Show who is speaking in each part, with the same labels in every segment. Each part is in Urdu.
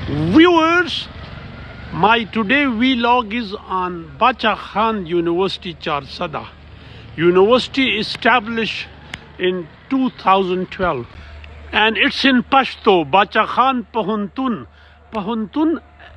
Speaker 1: Viewers, my today vlog is on Bacha Khan University Charsada. University established in 2012 and it's in Pashto, Bacha Khan Pahuntun. Pahuntun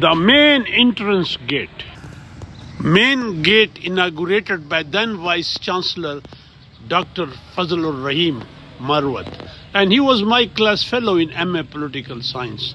Speaker 1: The main entrance gate. Main gate inaugurated by then Vice Chancellor Dr. Fazlur Rahim Marwat. And he was my class fellow in MA Political Science.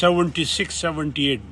Speaker 1: 76-78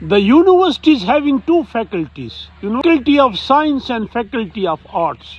Speaker 1: The university is having two faculties, faculty of science and faculty of arts,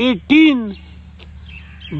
Speaker 1: 18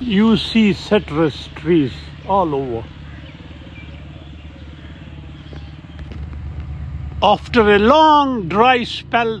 Speaker 1: You see citrus trees all over. After a long dry spell,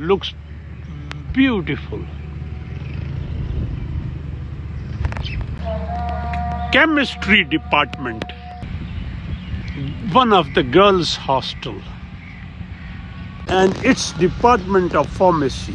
Speaker 1: Looks beautiful. Chemistry department, one of the girls' hostel. And its department of pharmacy.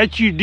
Speaker 1: HED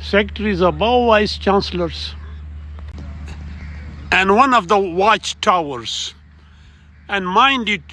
Speaker 1: secretaries above vice chancellors, and one of the watch towers. And mind it,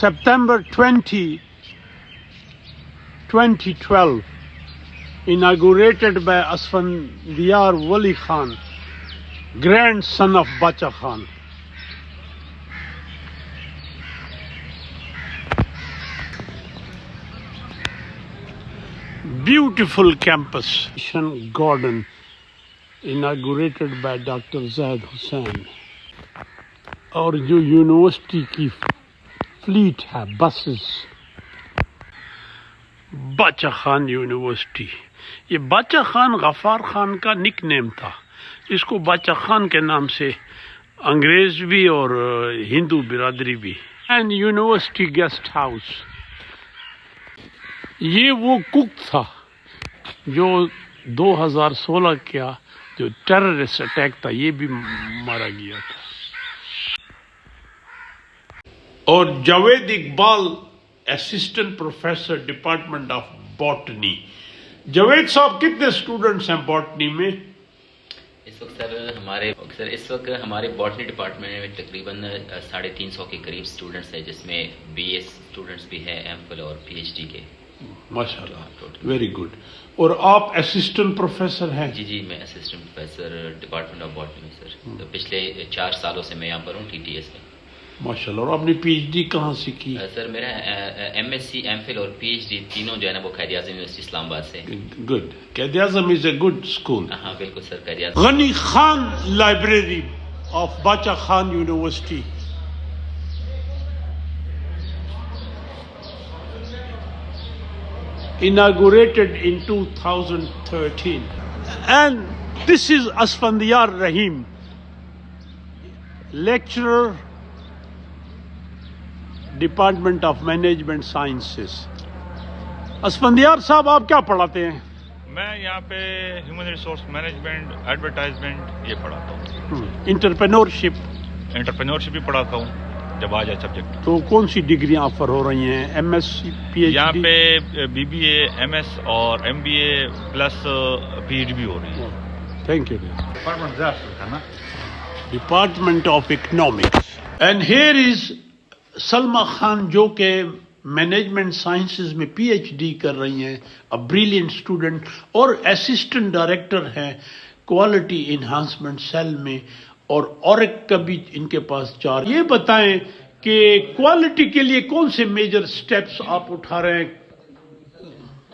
Speaker 1: September 20, 2012, inaugurated by Asfandiyar Wali Khan, grandson of Bacha Khan. Beautiful campus garden inaugurated by Dr. Zaid Hussain. اور جو یونیورسٹی کی فلیٹ ہے بسز، باچا خان یونیورسٹی، یہ باچا خان غفار خان کا نک نیم تھا، اس کو باچا خان کے نام سے انگریز بھی اور ہندو برادری بھی. اینڈ یونیورسٹی گیسٹ ہاؤس، یہ وہ کک تھا جو 2016 کا جو ٹیررسٹ اٹیک تھا یہ بھی مارا گیا تھا. اور Javed Iqbal assistant professor department of botany. Javed صاحب کتنے اسٹوڈنٹس ہیں باٹنی میں؟
Speaker 2: اس وقت سر ہمارے باٹنی ڈپارٹمنٹ میں تقریباً 350 کے قریب اسٹوڈنٹس ہیں، جس میں بی ایس اسٹوڈنٹس بھی ہیں، ایم فل اور پی ایچ ڈی کے.
Speaker 1: ماشاء اللہ، ویری گڈ. اور آپ اسسٹنٹ پروفیسر ہیں؟
Speaker 2: جی میں assistant professor department of botany میں سر. تو پچھلے 4 سالوں سے میں یہاں پر ہوں ٹی ٹی ایس میں.
Speaker 1: ماشاء اللہ. اور آپ نے پی ایچ ڈی کہاں سے کی؟
Speaker 2: سر میرا M S C, M Phil اور پی ایچ ڈی تینوں جو ہے نا وہ قائد اعظم یونیورسٹی اسلام آباد سے.
Speaker 1: Good. Quaid Azam is a good school.
Speaker 2: ہاں بالکل sir, Quaid Azam.
Speaker 1: Ghani Khan library of Bacha Khan university. Inaugurated in 2013. And this is Asfandiyar Rahim, lecturer, Department of Management Sciences. Asfandyar صاحب آپ کیا پڑھاتے ہیں؟
Speaker 3: میں یہاں پہ ہیومن ریسورس مینجمنٹ، ایڈورٹائزمنٹ یہ پڑھاتا ہوں. انٹرپرینورشپ بھی پڑھاتا ہوں جب آ جائے سبجیکٹ.
Speaker 1: تو کون سی ڈگریاں آفر ہو رہی ہیں؟ M S C, P H D?
Speaker 3: یہاں پہ B B A, M S اور M B A plus P H D بھی ہو رہی ہے.
Speaker 1: Thank you. Department of economics. And here is Salma Khan جو کہ مینجمنٹ سائنسز میں پی ایچ ڈی کر رہی ہیں، اے بریلینٹ اسٹوڈنٹ، اور اسسٹنٹ ڈائریکٹر ہیں کوالٹی انہانسمنٹ سیل میں، اور اورک کا بھی ان کے پاس 4. یہ بتائیں کہ کوالٹی کے لیے کون سے میجر سٹیپس آپ اٹھا رہے ہیں؟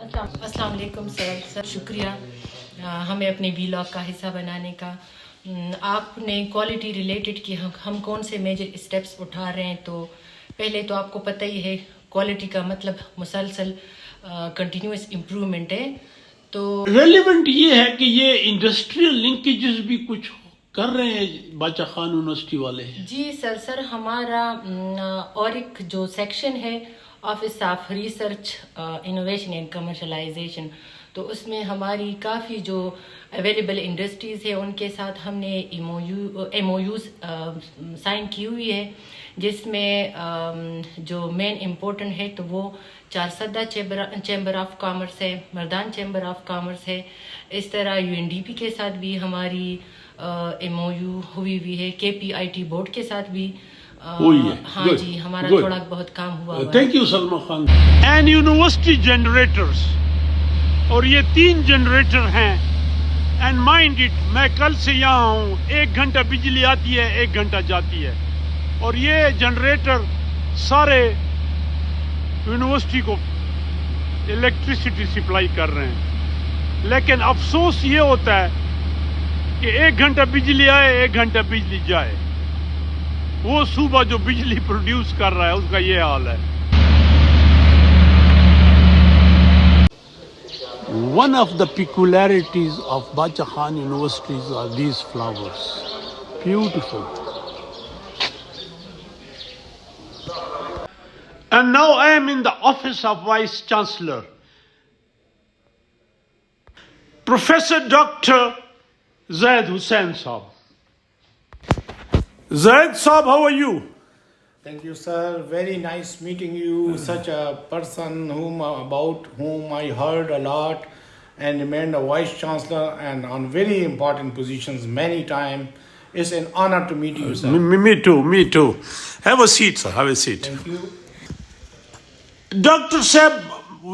Speaker 4: السلام علیکم سر، شکریہ ہمیں اپنے ویلاگ کا حصہ بنانے کا. آپ نے کوالٹی ریلیٹڈ کی ہم کون سے میجر اسٹیپس اٹھا رہے ہیں. تو پہلے تو آپ کو پتہ ہی ہے کوالٹی کا مطلب مسلسل کنٹینیوس امپرومنٹ ہے. تو ریلیونٹ
Speaker 1: یہ ہے کہ یہ انڈسٹریل لنکیجز بھی کچھ کر رہے ہیں باچا خان یونیورسٹی والے؟
Speaker 4: جی سر ہمارا اورک جو سیکشن ہے office of research innovation and commercialization, تو اس میں ہماری کافی جو اویلیبل انڈسٹریز ہے ان کے ساتھ ہم نے ایم او یوز سائن کی ہوئی ہے، جس میں جو مین امپورٹنٹ ہے تو وہ چارسدہ چیمبر آف کامرس ہے، مردان چیمبر آف کامرس ہے. اس طرح یو این ڈی پی کے ساتھ بھی ہماری ایم او یو ہوئی ہے، کے پی آئی ٹی بورڈ کے ساتھ بھی. ہاں جی ہمارا تھوڑا بہت کام ہوا.
Speaker 1: Thank you Salma Khan. And university generators, اور یہ 3 جنریٹر ہیں. اینڈ مائنڈ اٹ، میں کل سے یہاں ہوں، 1 گھنٹہ بجلی آتی ہے، 1 گھنٹہ جاتی ہے، اور یہ جنریٹر سارے یونیورسٹی کو الیکٹریسٹی سپلائی کر رہے ہیں. لیکن افسوس یہ ہوتا ہے کہ 1 گھنٹہ بجلی آئے، 1 گھنٹہ بجلی جائے. وہ صوبہ جو بجلی پروڈیوس کر رہا ہے اس کا یہ حال ہے. One of the peculiarities of Bacha Khan universities are these flowers. Beautiful. And now I am in the office of Vice Chancellor. Professor Dr. Zaid Hussain Saab. Zaid Saab, how are you?
Speaker 5: Thank you, sir. Very nice meeting you. Such a person about whom I heard a lot and remained a vice chancellor and on very important positions many times. It's an honor to meet you, sir.
Speaker 1: Me too. Have a seat, sir. Have a seat.
Speaker 5: Thank you.
Speaker 1: Dr. Saab,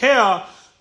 Speaker 1: here,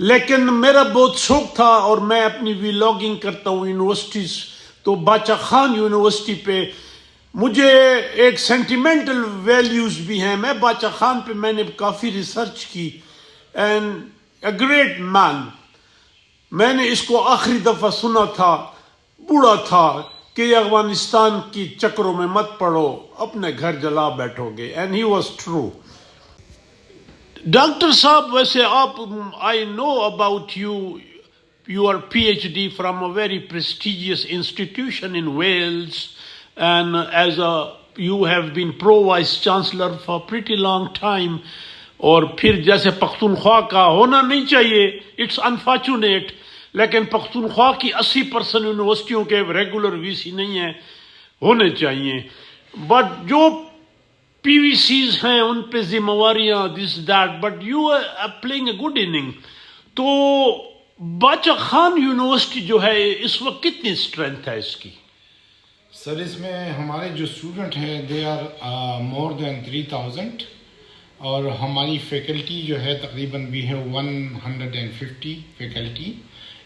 Speaker 1: لیکن میرا بہت شوق تھا اور میں اپنی ویلاگنگ کرتا ہوں یونیورسٹیز. تو باچا خان یونیورسٹی پہ مجھے ایک سینٹیمنٹل ویلیوز بھی ہیں. میں باچا خان پہ میں نے کافی ریسرچ کی اینڈ a great man. میں نے اس کو آخری دفعہ سنا تھا بوڑھا تھا کہ یہ افغانستان کی چکروں میں مت پڑو اپنے گھر جلا بیٹھو گے. And he was true. Doctor صاحب ویسے آپ I know about you are P H D from a very prestigious institution in Wales and as a you have been pro vice chancellor for pretty long time. اور پھر جیسے پختونخوا کا ہونا نہیں چاہیے اٹس انفارچونیٹ لیکن پختونخوا کی 80% یونیورسٹیوں کے ریگولر وی سی نہیں ہیں ہونے چاہیے. بٹ جو پی وی سیز ہیں ان پہ ذمہ واریاں this that but you are playing a good inning. تو باچا خان یونیورسٹی جو ہے اس وقت کتنی اسٹرینتھ ہے اس کی؟
Speaker 5: سر اس میں ہمارے جو اسٹوڈنٹ ہیں دے آر مور دین 3000 اور ہماری فیکلٹی جو ہے تقریباً وی ہیو 150 فیکلٹی.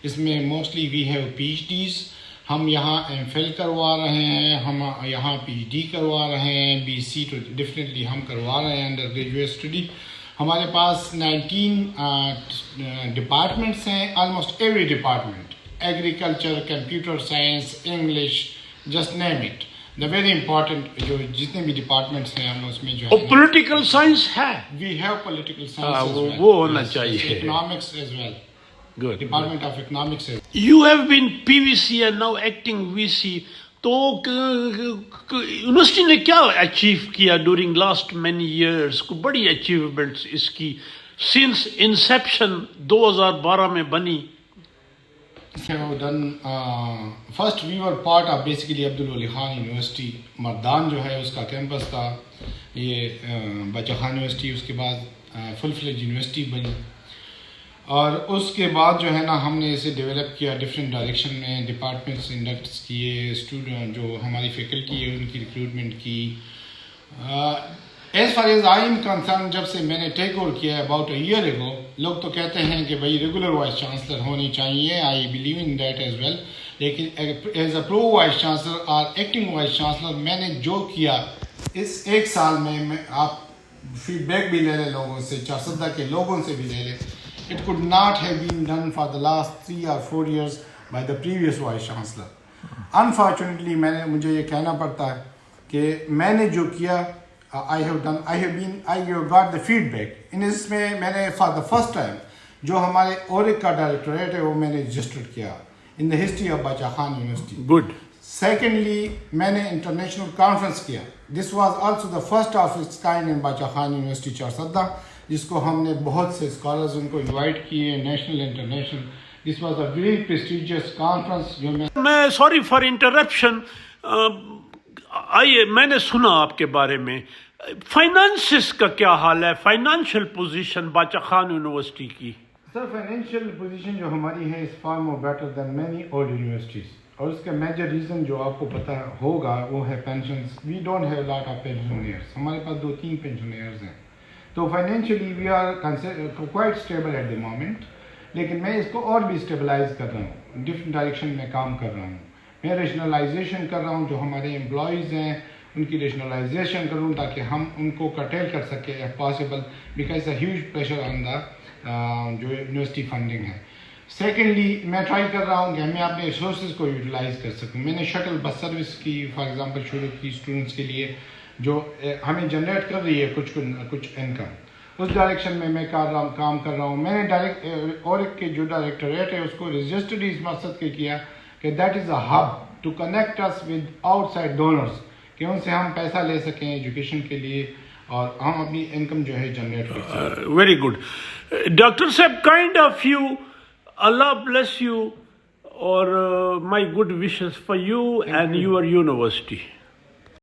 Speaker 5: اس میں mostly we have P H Ds. ہم یہاں ایم فل کروا رہے ہیں, ہم یہاں پی ایچ ڈی کروا رہے ہیں, بی سی تو ڈیفینیٹلی ہم کروا رہے ہیں انڈر گریجویٹ اسٹڈی. ہمارے پاس 19 ڈپارٹمنٹس ہیں, almost every department, agriculture, computer science, English, just name it. The very important جو جتنے بھی ڈپارٹمنٹس ہیں ہم اس میں جو ہے
Speaker 1: پولیٹیکل سائنس ہے,
Speaker 5: وی ہیو پولیٹیکل سائنس
Speaker 1: وہ ہونا چاہیے.
Speaker 5: Economics as well,
Speaker 1: Good.
Speaker 5: Department of economics.
Speaker 1: You have been PVC and now acting VC. تو یونیورسٹی نے کیا اچیو کیا ڈورنگ لاسٹ مینی ایئرس؟ کو بڑی اچیومنٹس اس کی سنس انسیپشن 2012 میں بنی.
Speaker 5: First we were part of basically Abdul Wali Khan university Mardan جو ہے اس کا کیمپس تھا یہ باچا خان یونیورسٹی. اس کے بعد فل فلیج یونیورسٹی بنی اور اس کے بعد جو ہے نا ہم نے اسے ڈیولپ کیا ڈفرینٹ ڈائریکشن میں, ڈپارٹمنٹس انڈکٹس کیے, اسٹوڈنٹ جو ہماری فیکلٹی ہے ان کی ریکروٹمنٹ کی. As far as I am concern جب سے میں نے ٹیک اوور کیا ہے اباؤٹ اے ایئر ایگو, لوگ تو کہتے ہیں کہ بھائی ریگولر وائس چانسلر ہونی چاہیے, I believe in that as well. لیکن as a pro vice chancellor اور ایکٹنگ وائس چانسلر میں نے جو کیا اس ایک سال میں آپ فیڈ بیک بھی لے لیں لوگوں سے, چارسدہ کے لوگوں سے بھی لے لیں, it could not have been done for the last 3 or 4 years by the previous vice chancellor. Unfortunately مجھے یہ کہنا پڑتا ہے کہ میں نے جو کیا I have got the feedback. ان اس میں میں نے for the first time جو ہمارے اورک کا ڈائریکٹوریٹ ہے وہ میں نے رجسٹرڈ کیا in the history of Bacha Khan university.
Speaker 1: Good.
Speaker 5: Secondly میں نے انٹرنیشنل کانفرنس کیا. This was also the first of its kind in Bacha Khan university Charsadda, جس کو ہم نے بہت سے اسکالرز ان کو انوائٹ کیے national international. This was a very prestigious conference. جو
Speaker 1: میں سوری فار انٹرپشن, آئیے میں نے سنا آپ کے بارے میں فائنانسز کا کیا حال ہے, فائنانشیل پوزیشن باچا خان یونیورسٹی کی؟
Speaker 5: سر فائنینشیل پوزیشن جو ہماری ہے is for more better than many old universities, اور اس کا میجر ریزن جو آپ کو پتہ ہوگا وہ ہے pensions. We don't have lot of pensioners, ہمارے پاس 2-3 پینشنئرز ہیں. تو financially we are quite stable at the moment. لیکن میں اس کو اور بھی اسٹیبلائز کر رہا ہوں, ڈفرینٹ ڈائریکشن میں کام کر رہا ہوں. میں ریشنلائزیشن کر رہا ہوں, جو ہمارے امپلائیز ہیں ان کی ریشنلائزیشن کروں تاکہ ہم ان کو کرٹیل کر سکیں if possible, because a huge pressure on the جو یونیورسٹی فنڈنگ ہے. سیکنڈلی میں ٹرائی کر رہا ہوں کہ میں اپنے ریسورسز کو یوٹیلائز کر سکوں. میں نے شٹل بس سروس کی فار ایگزامپل شروع کی اسٹوڈنٹس کے لیے, جو ہمیں جنریٹ کر رہی ہے کچھ انکم. اس ڈائریکشن میں کام کر رہا ہوں. میں نے اور ایک کے جو ڈائریکٹوریٹ ہے اس کو رجسٹرڈ اس مقصد کے کیا کہ that is a hub to connect us with outside donors, کہ ان سے ہم پیسہ لے سکیں ایجوکیشن کے لیے اور ہم اپنی انکم جو ہے جنریٹ کر سکیں.
Speaker 1: Very good. ڈاکٹر صاحب کائنڈ آف یو, اللہ بلیس یو, اور my good wishes for you and your university.